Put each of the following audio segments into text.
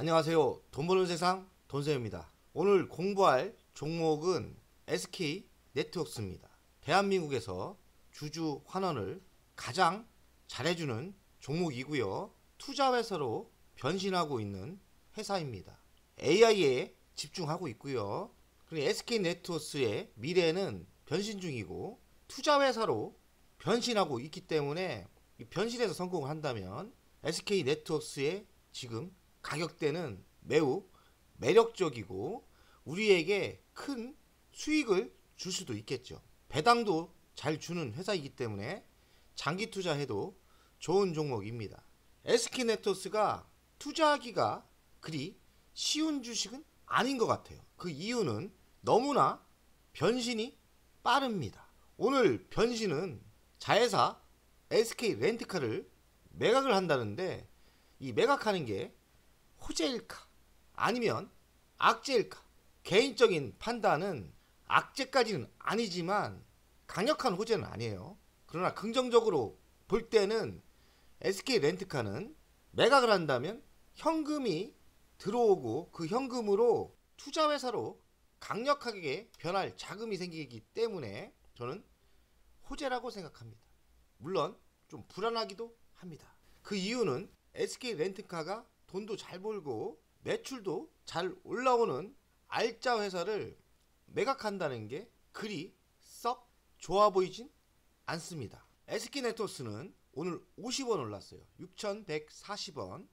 안녕하세요. 돈 버는 세상 돈쌤입니다. 오늘 공부할 종목은 SK 네트워크스입니다. 대한민국에서 주주 환원을 가장 잘해주는 종목이고요. 투자회사로 변신하고 있는 회사입니다. AI에 집중하고 있고요. 그리고 SK 네트워크스의 미래는 변신 중이고 투자회사로 변신하고 있기 때문에 변신해서 성공을 한다면 SK 네트워크스의 지금 가격대는 매우 매력적이고 우리에게 큰 수익을 줄 수도 있겠죠. 배당도 잘 주는 회사이기 때문에 장기 투자해도 좋은 종목입니다. SK네트워크스가 투자하기가 그리 쉬운 주식은 아닌 것 같아요. 그 이유는 너무나 변신이 빠릅니다. 오늘 변신은 자회사 SK렌트카를 매각을 한다는데, 이 매각하는 게 호재일까 아니면 악재일까? 개인적인 판단은 악재까지는 아니지만 강력한 호재는 아니에요. 그러나 긍정적으로 볼 때는 SK렌트카는 매각을 한다면 현금이 들어오고 그 현금으로 투자회사로 강력하게 변할 자금이 생기기 때문에 저는 호재라고 생각합니다. 물론 좀 불안하기도 합니다. 그 이유는 SK렌트카가 돈도 잘 벌고 매출도 잘 올라오는 알짜 회사를 매각한다는 게 그리 썩 좋아 보이진 않습니다. SK네트워크스는 오늘 50원 올랐어요. 6,140원.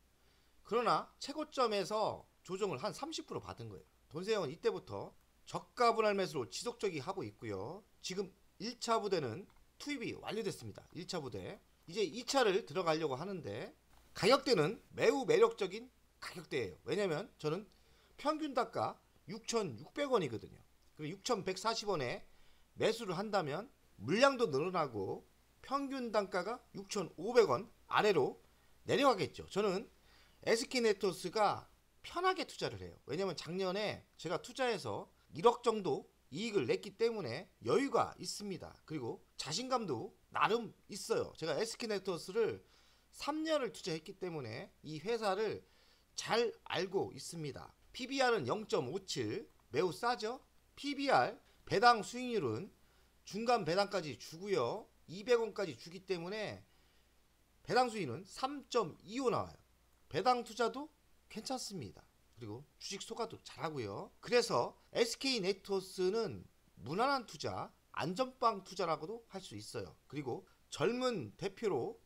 그러나 최고점에서 조정을 한 30% 받은 거예요. 돈세형은 이때부터 저가 분할 매수로 지속적이 하고 있고요. 지금 1차 부대는 투입이 완료됐습니다. 1차 부대. 이제 2차를 들어가려고 하는데 가격대는 매우 매력적인 가격대예요. 왜냐면 저는 평균 단가 6,600원이거든요. 그리고 6,140원에 매수를 한다면 물량도 늘어나고 평균 단가가 6,500원 아래로 내려가겠죠. 저는 SK네트워크스가 편하게 투자를 해요. 왜냐면 작년에 제가 투자해서 1억 정도 이익을 냈기 때문에 여유가 있습니다. 그리고 자신감도 나름 있어요. 제가 SK네트워크스를 3년을 투자했기 때문에 이 회사를 잘 알고 있습니다. PBR은 0.57, 매우 싸죠. PBR 배당 수익률은 중간 배당까지 주고요. 200원까지 주기 때문에 배당 수익은 3.25 나와요. 배당 투자도 괜찮습니다. 그리고 주식 소가도 잘하고요. 그래서 SK네트워크스는 무난한 투자, 안전빵 투자라고도 할 수 있어요. 그리고 젊은 대표로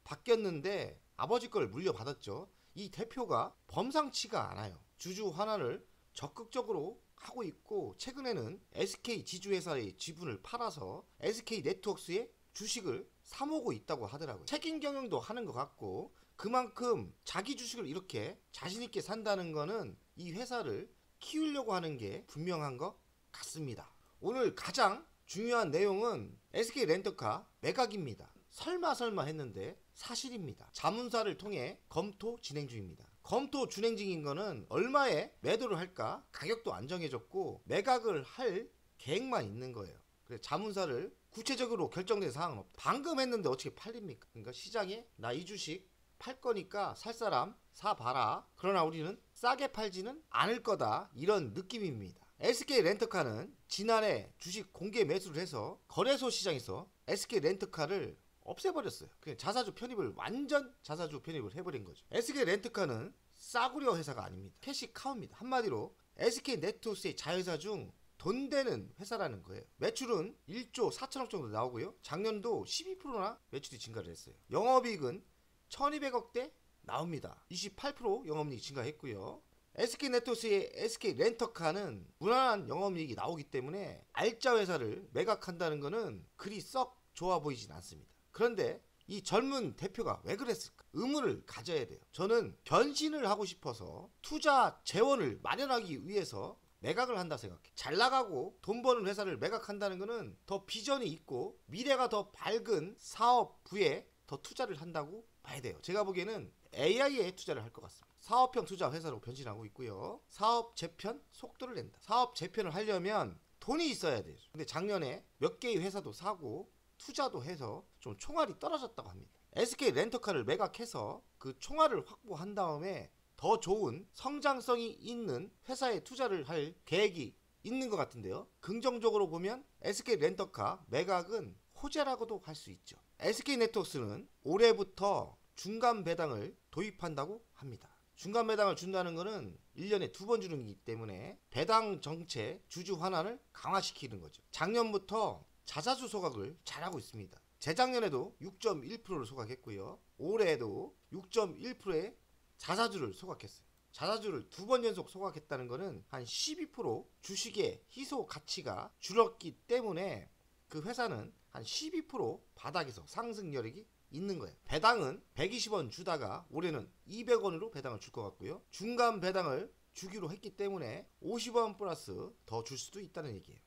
바뀌었는데 아버지 걸 물려받았죠. 이 대표가 범상치가 않아요. 주주 환원을 적극적으로 하고 있고 최근에는 SK 지주회사의 지분을 팔아서 SK네트워크스의 주식을 사모고 있다고 하더라고요. 책임 경영도 하는 것 같고 그만큼 자기 주식을 이렇게 자신있게 산다는 거는 이 회사를 키우려고 하는 게 분명한 것 같습니다. 오늘 가장 중요한 내용은 SK렌터카 매각입니다. 설마 했는데 사실입니다. 자문사를 통해 검토 진행 중입니다. 검토 진행 중인 거는 얼마에 매도를 할까 가격도 안 정해졌고 매각을 할 계획만 있는 거예요. 그래서 자문사를 구체적으로 결정된 사항은 없다. 방금 했는데 어떻게 팔립니까? 그러니까 시장에 나 이 주식 팔 거니까 살 사람 사봐라. 그러나 우리는 싸게 팔지는 않을 거다. 이런 느낌입니다. SK렌터카는 지난해 주식 공개 매수를 해서 거래소 시장에서 SK렌터카를 없애버렸어요. 그냥 자사주 편입을 완전 자사주 편입을 해버린 거죠. SK렌터카는 싸구려 회사가 아닙니다. 캐시카우입니다. 한마디로 SK네트워크스의 자회사 중 돈 되는 회사라는 거예요. 매출은 1조 4천억 정도 나오고요. 작년도 12%나 매출이 증가를 했어요. 영업이익은 1200억대 나옵니다. 28% 영업이익이 증가했고요. SK네트워크스의 SK렌터카는 무난한 영업이익이 나오기 때문에 알짜 회사를 매각한다는 것은 그리 썩 좋아 보이진 않습니다. 그런데 이 젊은 대표가 왜 그랬을까? 의문을 가져야 돼요. 저는 변신을 하고 싶어서 투자 재원을 마련하기 위해서 매각을 한다 생각해. 잘 나가고 돈 버는 회사를 매각한다는 것은 더 비전이 있고 미래가 더 밝은 사업부에 더 투자를 한다고 봐야 돼요. 제가 보기에는 AI에 투자를 할 것 같습니다. 사업형 투자 회사로 변신하고 있고요. 사업 재편 속도를 낸다. 사업 재편을 하려면 돈이 있어야 돼요. 근데 작년에 몇 개의 회사도 사고 투자도 해서 좀 총알이 떨어졌다고 합니다. SK렌터카를 매각해서 그 총알을 확보한 다음에 더 좋은 성장성이 있는 회사에 투자를 할 계획이 있는 것 같은데요. 긍정적으로 보면 SK 렌터카 매각은 호재라고도 할 수 있죠. SK 네트워크스는 올해부터 중간 배당을 도입한다고 합니다. 중간 배당을 준다는 것은 1년에 2번 주는 거기 때문에 배당 정책 주주 환원을 강화시키는 거죠. 작년부터 자사주 소각을 잘하고 있습니다. 재작년에도 6.1%를 소각했고요. 올해에도 6.1%의 자사주를 소각했어요. 자사주를 2번 연속 소각했다는 것은 한 12% 주식의 희소 가치가 줄었기 때문에 그 회사는 한 12% 바닥에서 상승 여력이 있는 거예요. 배당은 120원 주다가 올해는 200원으로 배당을 줄 것 같고요. 중간 배당을 주기로 했기 때문에 50원 플러스 더 줄 수도 있다는 얘기예요.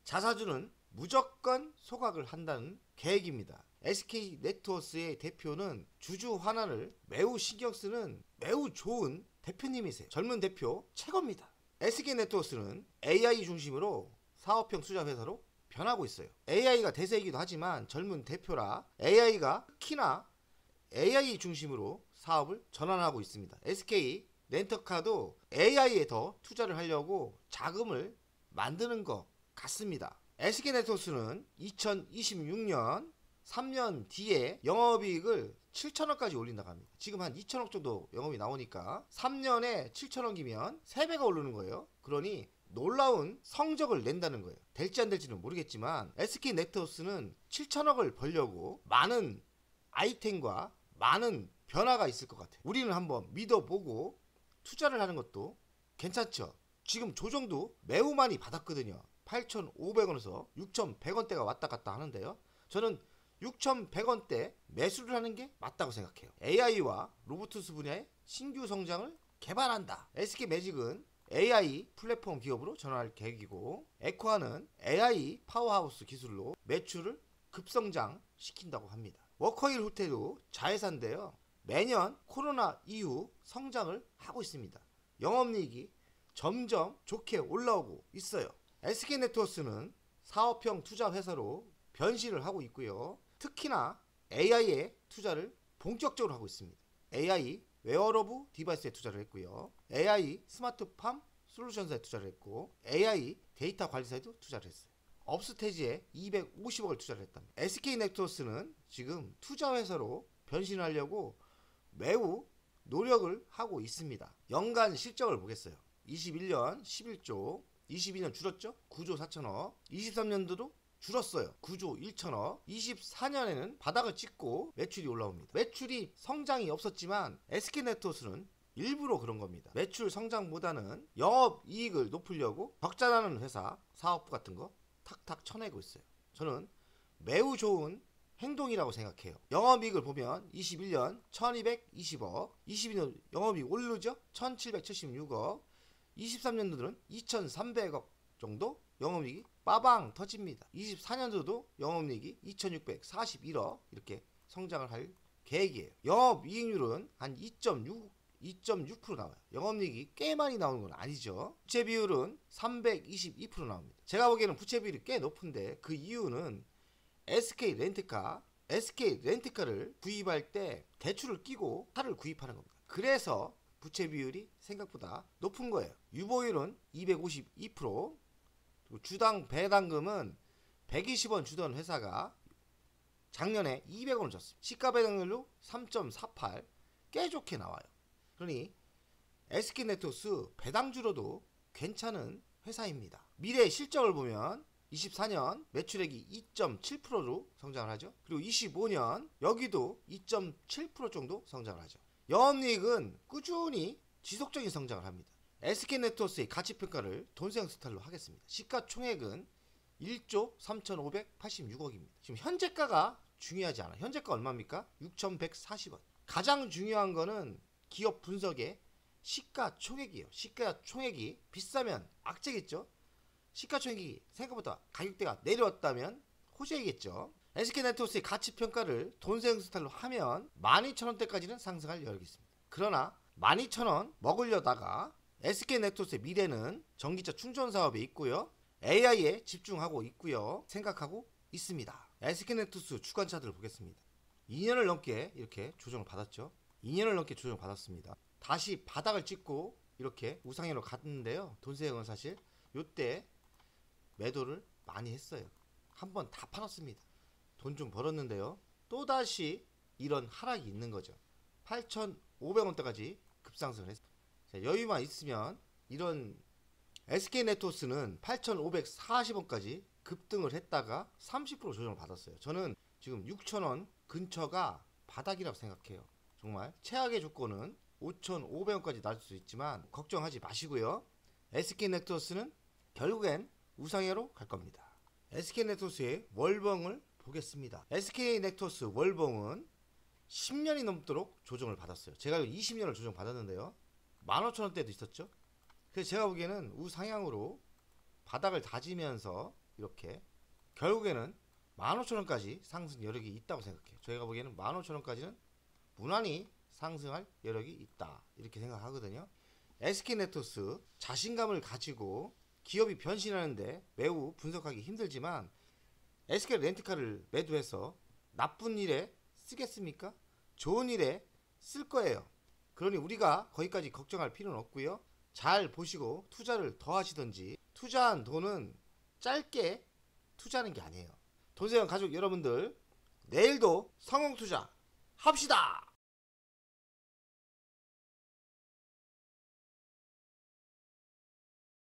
자사주는 무조건 소각을 한다는 계획입니다. SK 네트워크스의 대표는 주주 환원을 매우 신경 쓰는 매우 좋은 대표님이세요. 젊은 대표 최고입니다. SK 네트워크스는 AI 중심으로 사업형 투자 회사로 변하고 있어요. AI가 대세이기도 하지만 젊은 대표라 AI가 특히나 AI 중심으로 사업을 전환하고 있습니다. SK 렌터카도 AI에 더 투자를 하려고 자금을 만드는 것 같습니다. SK 네트워크스는 2026년 3년 뒤에 영업이익을 7천억까지 올린다고 합니다. 지금 한 2천억 정도 영업이 나오니까 3년에 7천억이면 3배가 오르는 거예요. 그러니 놀라운 성적을 낸다는 거예요. 될지 안 될지는 모르겠지만 SK 네트워크스는 7천억을 벌려고 많은 아이템과 많은 변화가 있을 것 같아요. 우리는 한번 믿어보고 투자를 하는 것도 괜찮죠. 지금 조정도 매우 많이 받았거든요. 8,500원에서 6,100원대가 왔다 갔다 하는데요. 저는 6,100원대 매수를 하는 게 맞다고 생각해요. AI와 로보트스 분야의 신규 성장을 개발한다. SK 매직은 AI 플랫폼 기업으로 전환할 계획이고, 에코아는 AI 파워하우스 기술로 매출을 급성장 시킨다고 합니다. 워커힐 호텔도 자회사인데요. 매년 코로나 이후 성장을 하고 있습니다. 영업이익이 점점 좋게 올라오고 있어요. SK 네트워크스는 사업형 투자 회사로 변신을 하고 있고요. 특히나 AI에 투자를 본격적으로 하고 있습니다. AI 웨어러브 디바이스에 투자를 했고요. AI 스마트팜 솔루션사에 투자를 했고, AI 데이터 관리사에도 투자를 했어요. 업스테지에 250억을 투자를 했답니다. SK 네트워크스는 지금 투자 회사로 변신하려고 매우 노력을 하고 있습니다. 연간 실적을 보겠어요. 21년 11조, 22년 줄었죠? 9조 4천억, 23년도도 줄었어요. 9조 1천억. 24년에는 바닥을 찍고 매출이 올라옵니다. 매출이 성장이 없었지만 SK 네트워크스는 일부러 그런 겁니다. 매출 성장보다는 영업이익을 높이려고 적자 나는 회사 사업부 같은 거 탁탁 쳐내고 있어요. 저는 매우 좋은 행동이라고 생각해요. 영업이익을 보면 21년 1220억, 22년 영업이익 오르죠? 1776억, 23년도는 2300억 정도 영업이익이 빠방 터집니다. 24년도도 영업이익이 2641억 이렇게 성장을 할 계획이에요. 영업이익률은 한 2.6% 나와요. 영업이익이 꽤 많이 나오는 건 아니죠. 부채 비율은 322% 나옵니다. 제가 보기에는 부채 비율이 꽤 높은데 그 이유는 SK 렌트카를 구입할 때 대출을 끼고 차를 구입하는 겁니다. 그래서 부채 비율이 생각보다 높은 거예요. 유보율은 252%, 그리고 주당 배당금은 120원 주던 회사가 작년에 200원을 줬습니다. 시가 배당률로 3.48, 꽤 좋게 나와요. 그러니 SK 네트워크스 배당주로도 괜찮은 회사입니다. 미래 실적을 보면 24년 매출액이 2.7%로 성장을 하죠. 그리고 25년 여기도 2.7% 정도 성장을 하죠. 영업이익은 꾸준히 지속적인 성장을 합니다. SK 네트워크스의 가치평가를 돈세형 스타일로 하겠습니다. 시가총액은 1조 3,586억입니다. 지금 현재가가 중요하지 않아요. 현재가 얼마입니까? 6,140원. 가장 중요한 거는 기업 분석의 시가총액이에요. 시가총액이 비싸면 악재겠죠. 시가총액이 생각보다 가격대가 내려왔다면 호재이겠죠. SK 네트워크스의 가치평가를 돈세형 스타일로 하면 12,000원대까지는 상승할 여력이 있습니다. 그러나 12,000원 먹으려다가 SK 네트워크스의 미래는 전기차 충전 사업에 있고요. AI에 집중하고 있고요. 생각하고 있습니다. SK 네트워크스 주간 차트를 보겠습니다. 2년을 넘게 이렇게 조정을 받았죠. 2년을 넘게 조정을 받았습니다. 다시 바닥을 찍고 이렇게 우상향으로 갔는데요. 돈세형은 사실 요때 매도를 많이 했어요. 한번 다 팔았습니다. 돈 좀 벌었는데요. 또다시 이런 하락이 있는 거죠. 8,500원대까지 급상승을 했어요. 자, 여유만 있으면 이런 SK네트워스는 8,540원까지 급등을 했다가 30% 조정을 받았어요. 저는 지금 6,000원 근처가 바닥이라고 생각해요. 정말 최악의 조건은 5,500원까지 날 수 있지만 걱정하지 마시고요. SK네트워스는 결국엔 우상향으로 갈 겁니다. SK네트워스의 월봉을 보겠습니다. SK네트워스 월봉은 10년이 넘도록 조정을 받았어요. 제가 20년을 조정 받았는데요. 15,000원대도 있었죠. 그래서 제가 보기에는 우상향으로 바닥을 다지면서 이렇게 결국에는 15,000원까지 상승 여력이 있다고 생각해요. 저희가 보기에는 15,000원까지는 무난히 상승할 여력이 있다 이렇게 생각하거든요. SK네트워스 자신감을 가지고 기업이 변신하는데 매우 분석하기 힘들지만 SK 렌트카를 매도해서 나쁜 일에 쓰겠습니까? 좋은 일에 쓸 거예요. 그러니 우리가 거기까지 걱정할 필요는 없고요. 잘 보시고 투자를 더 하시든지, 투자한 돈은 짧게 투자하는 게 아니에요. 돈세형 가족 여러분들, 내일도 성공투자 합시다.